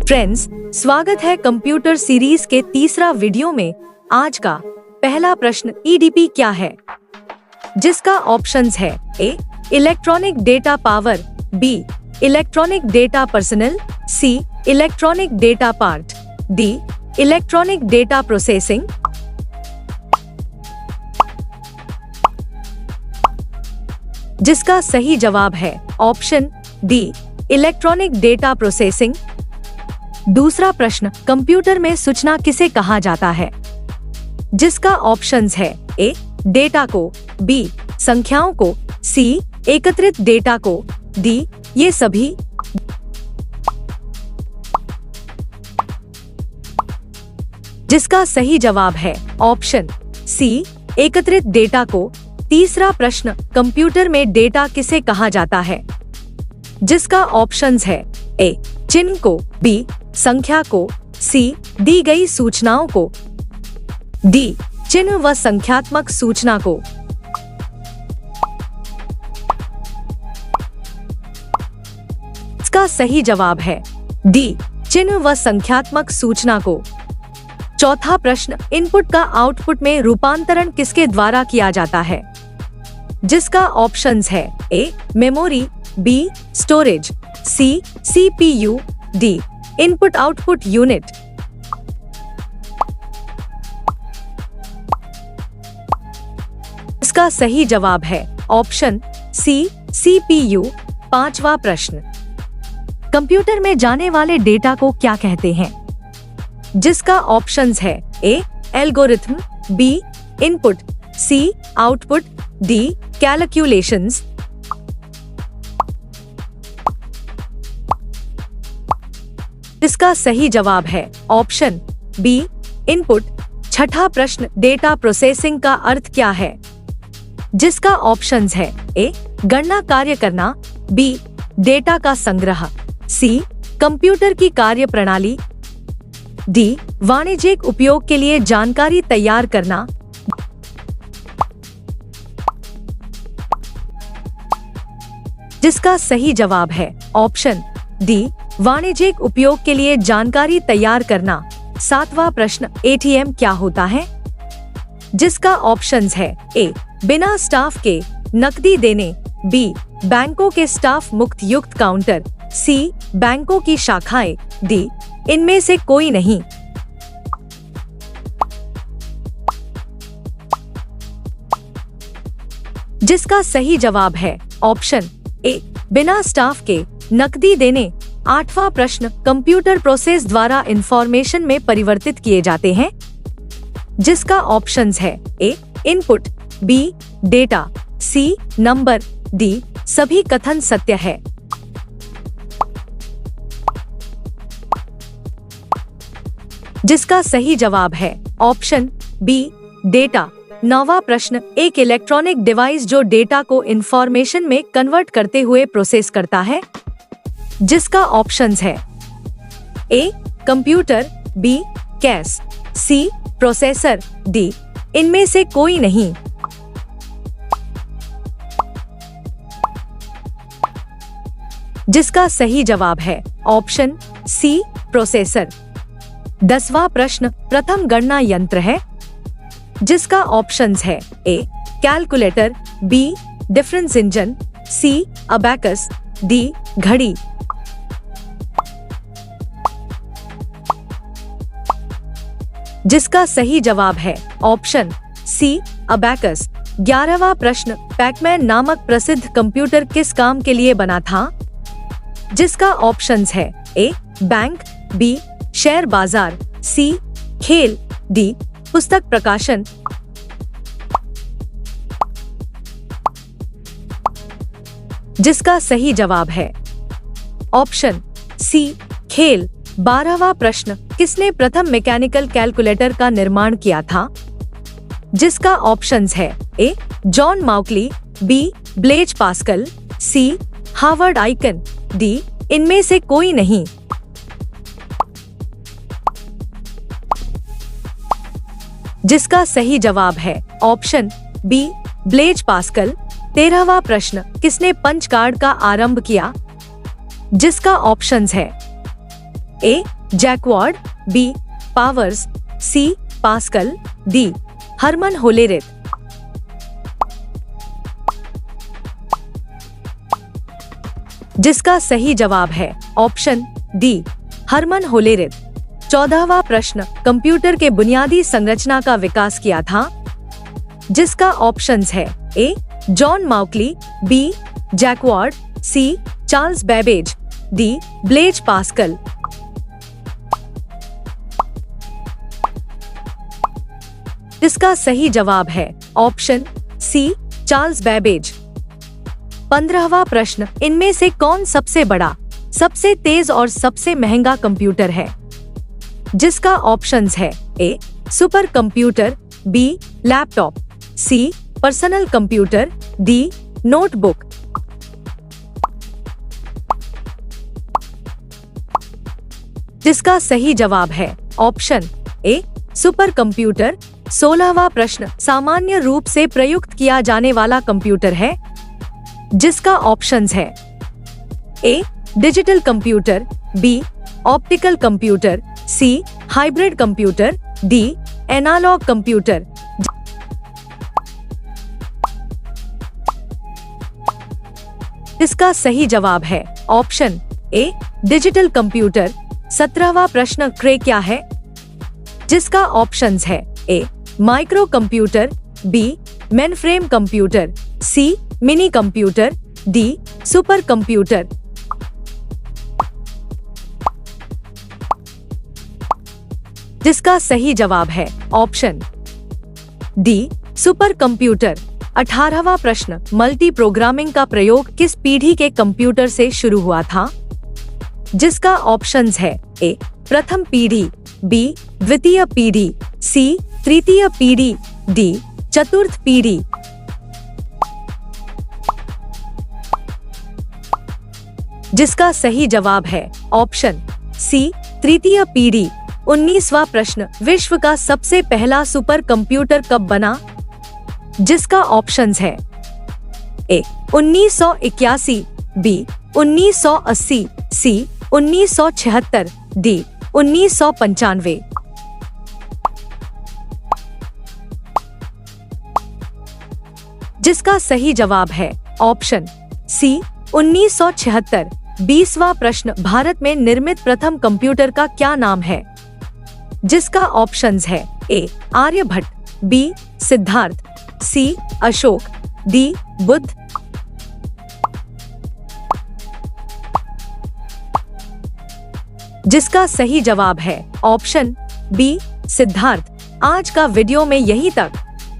Friends, स्वागत है computer series के तीसरा वीडियो में। आज का पहला प्रश्न ईडीपी क्या है, जिसका ऑप्शंस है A electronic data power, B electronic data personal, C electronic data part, D electronic data processing. जिसका सही जवाब है option D electronic data processing. दूसरा प्रश्न, कंप्यूटर में सूचना किसे कहा जाता है, जिसका ऑप्शंस है ए डेटा को, बी संख्याओं को, सी एकत्रित डेटा को, डी ये सभी। जिसका सही जवाब है ऑप्शन सी एकत्रित डेटा को। तीसरा प्रश्न, कंप्यूटर में डेटा किसे कहा जाता है, जिसका ऑप्शंस है ए चिन्ह को, बी संख्या को, सी दी गई सूचनाओं को, डी चिन्ह व संख्यात्मक सूचना को। इसका सही जवाब है डी चिन्ह व संख्यात्मक सूचना को। चौथा प्रश्न, इनपुट का आउटपुट में रूपांतरण किसके द्वारा किया जाता है, जिसका ऑप्शंस है A memory, B storage, C CPU, D input output unit. इसका सही जवाब है ऑप्शन सी सीपीयू। पांचवा प्रश्न, कंप्यूटर में जाने वाले डेटा को क्या कहते हैं, जिसका ऑप्शंस है ए एल्गोरिथम, बी इनपुट, सी आउटपुट, डी कैलकुलेशंस। इसका सही जवाब है ऑप्शन बी इनपुट। छठा प्रश्न, डेटा प्रोसेसिंग का अर्थ क्या है, जिसका ऑप्शंस है ए गणना कार्य करना, बी डेटा का संग्रह, सी कंप्यूटर की कार्य प्रणाली, डी वाणिज्यिक उपयोग के लिए जानकारी तैयार करना। जिसका सही जवाब है ऑप्शन डी वाणिज्यिक उपयोग के लिए जानकारी तैयार करना। सातवां प्रश्न, एटीएम क्या होता है, जिसका ऑप्शंस है ए बिना स्टाफ के नकदी देने, बी बैंकों के स्टाफ मुक्त युक्त काउंटर, सी बैंकों की शाखाएं, डी इनमें से कोई नहीं। जिसका सही जवाब है ऑप्शन ए बिना स्टाफ के नकदी देने। आठवां प्रश्न, कंप्यूटर प्रोसेस द्वारा इंफॉर्मेशन में परिवर्तित किए जाते हैं, जिसका ऑप्शंस है A input, B data, C number, D सभी कथन सत्य है। जिसका सही जवाब है ऑप्शन बी डेटा। नौवां प्रश्न, एक इलेक्ट्रॉनिक डिवाइस जो डेटा को इंफॉर्मेशन में कन्वर्ट करते हुए प्रोसेस करता है, जिसका ऑप्शंस है A computer, B cache, C processor, D इनमें से कोई नहीं। जिसका सही जवाब है ऑप्शन सी प्रोसेसर। 10वां प्रश्न, प्रथम गणना यंत्र है, जिसका ऑप्शंस है ए कैलकुलेटर, बी डिफरेंस इंजन, सी अबैकस, डी घड़ी। जिसका सही जवाब है ऑप्शन सी अबैकस। 11वां प्रश्न, पैकमैन नामक प्रसिद्ध कंप्यूटर किस काम के लिए बना था, जिसका ऑप्शंस है ए बैंक, बी शेयर बाजार, सी खेल, डी पुस्तक प्रकाशन। जिसका सही जवाब है ऑप्शन सी खेल। 12वां प्रश्न, किसने प्रथम मैकेनिकल कैलकुलेटर का निर्माण किया था, जिसका ऑप्शंस है A John Mauchly, B Blaise Pascal, C Harvard icon, D इनमें से कोई नहीं। जिसका सही जवाब है ऑप्शन बी ब्लेज पास्कल। 13वां प्रश्न, किसने पंच कार्ड का आरंभ किया, जिसका ऑप्शंस है ए जैकवार्ड, बी पावर्स, सी पास्कल, डी हरमन होलेरिथ। जिसका सही जवाब है ऑप्शन डी हरमन होलेरिथ। 14वां प्रश्न, कंप्यूटर के बुनियादी संरचना का विकास किया था? जिसका ऑप्शंस है A John Mauchly, B Jacquard, C Charles Babbage, D Blaise Pascal. इसका सही जवाब है ऑप्शन सी चार्ल्स बेबेज। 15वां प्रश्न, इनमें से कौन सबसे बड़ा, सबसे तेज और सबसे महंगा कंप्यूटर है? जिसका ऑप्शंस है ए सुपर कंप्यूटर, बी लैपटॉप, सी पर्सनल कंप्यूटर, डी नोटबुक। जिसका सही जवाब है ऑप्शन ए सुपर कंप्यूटर। 16वां प्रश्न, सामान्य रूप से प्रयुक्त किया जाने वाला कंप्यूटर है? जिसका ऑप्शंस है A digital computer, B optical computer, C hybrid computer, D analog computer. इसका सही जवाब है ऑप्शन ए डिजिटल कंप्यूटर। 17वां प्रश्न, क्रे क्या है? जिसका ऑप्शंस है A micro computer, B mainframe computer, C mini computer, D super computer. जिसका सही जवाब है ऑप्शन डी सुपर कंप्यूटर। 18वां प्रश्न, मल्टी प्रोग्रामिंग का प्रयोग किस पीढ़ी के कंप्यूटर से शुरू हुआ था? जिसका ऑप्शंस है ए प्रथम पीढ़ी, बी द्वितीय पीढ़ी, सी तृतीय पीढ़ी, डी चतुर्थ पीढ़ी। जिसका सही जवाब है ऑप्शन सी तृतीय पीढ़ी। 19वां प्रश्न, विश्व का सबसे पहला सुपर कंप्यूटर कब बना? जिसका ऑप्शंस है ए 1981, बी 1980, सी 1976, डी 1995। जिसका सही जवाब है ऑप्शन सी 1976। 20वां प्रश्न, भारत में निर्मित प्रथम कंप्यूटर का क्या नाम है? जिसका ऑप्शंस है ए आर्यभट्ट, बी सिद्धार्थ, सी अशोक, डी बुद्ध। जिसका सही जवाब है ऑप्शन बी सिद्धार्थ। आज का वीडियो में यहीं तक।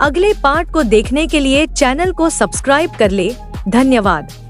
अगले पार्ट को देखने के लिए चैनल को सब्सक्राइब कर ले। धन्यवाद।